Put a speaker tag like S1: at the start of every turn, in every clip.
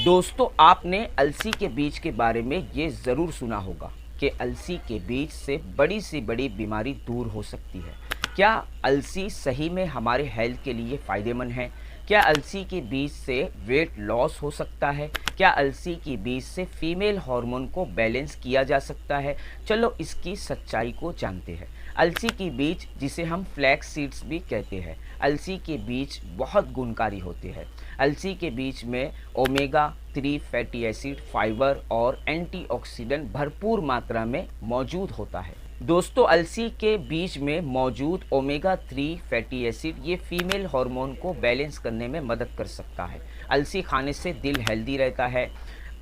S1: दोस्तों, आपने अलसी के बीज के बारे में ये ज़रूर सुना होगा कि अलसी के बीज से बड़ी से बड़ी बीमारी दूर हो सकती है। क्या अलसी सही में हमारे हेल्थ के लिए फ़ायदेमंद है? क्या अलसी के बीज से वेट लॉस हो सकता है? क्या अलसी के बीज से फीमेल हार्मोन को बैलेंस किया जा सकता है? चलो इसकी सच्चाई को जानते हैं। अलसी के बीज, जिसे हम फ्लैक्स सीड्स भी कहते हैं, अलसी के बीज बहुत गुणकारी होते हैं। अलसी के बीज में ओमेगा 3 फैटी एसिड, फाइबर और एंटीऑक्सीडेंट भरपूर मात्रा में मौजूद होता है। दोस्तों, अलसी के बीज में मौजूद ओमेगा 3 फैटी एसिड ये फीमेल हार्मोन को बैलेंस करने में मदद कर सकता है। अलसी खाने से दिल हेल्दी रहता है,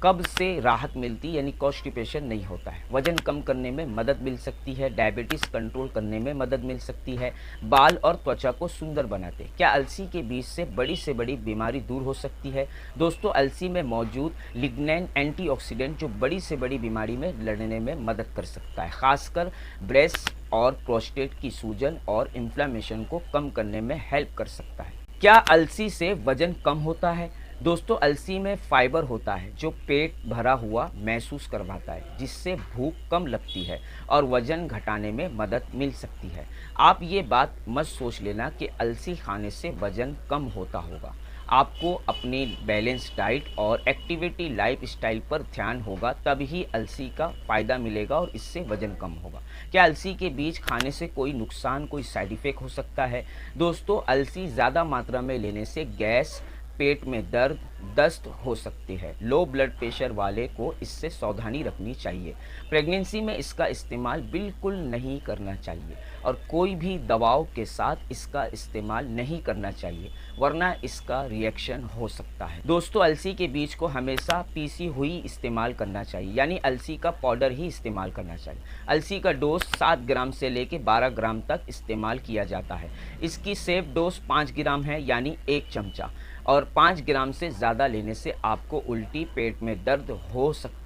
S1: कब्ज से राहत मिलती यानी कॉन्स्टिपेशन नहीं होता है, वजन कम करने में मदद मिल सकती है, डायबिटीज़ कंट्रोल करने में मदद मिल सकती है, बाल और त्वचा को सुंदर बनाते। क्या अलसी के बीज से बड़ी बीमारी दूर हो सकती है? दोस्तों, अलसी में मौजूद लिग्नैन एंटीऑक्सीडेंट जो बड़ी से बड़ी बीमारी में लड़ने में मदद कर सकता है, खासकर ब्रेस्ट और प्रोस्टेट की सूजन और इन्फ्लामेशन को कम करने में हेल्प कर सकता है। क्या अलसी से वजन कम होता है? दोस्तों, अलसी में फाइबर होता है जो पेट भरा हुआ महसूस करवाता है, जिससे भूख कम लगती है और वजन घटाने में मदद मिल सकती है। आप ये बात मत सोच लेना कि अलसी खाने से वजन कम होता होगा। आपको अपनी बैलेंस डाइट और एक्टिविटी लाइफ स्टाइल पर ध्यान होगा, तभी अलसी का फ़ायदा मिलेगा और इससे वजन कम होगा। क्या अलसी के बीज खाने से कोई नुकसान, कोई साइड इफ़ेक्ट हो सकता है? दोस्तों, अलसी ज़्यादा मात्रा में लेने से गैस, पेट में दर्द, दस्त हो सकती है। लो ब्लड प्रेशर वाले को इससे सावधानी रखनी चाहिए। प्रेगनेंसी में इसका इस्तेमाल बिल्कुल नहीं करना चाहिए और कोई भी दवाओं के साथ इसका इस्तेमाल नहीं करना चाहिए, वरना इसका रिएक्शन हो सकता है। दोस्तों, अलसी के बीज को हमेशा पीसी हुई इस्तेमाल करना चाहिए, यानी अलसी का पाउडर ही इस्तेमाल करना चाहिए। अलसी का डोज 7 ग्राम से लेकर 12 ग्राम तक इस्तेमाल किया जाता है। इसकी सेफ डोज 5 ग्राम है, यानी 1 चमचा, और 5 ग्राम से ज़्यादा लेने से आपको उल्टी, पेट में दर्द हो सकता है।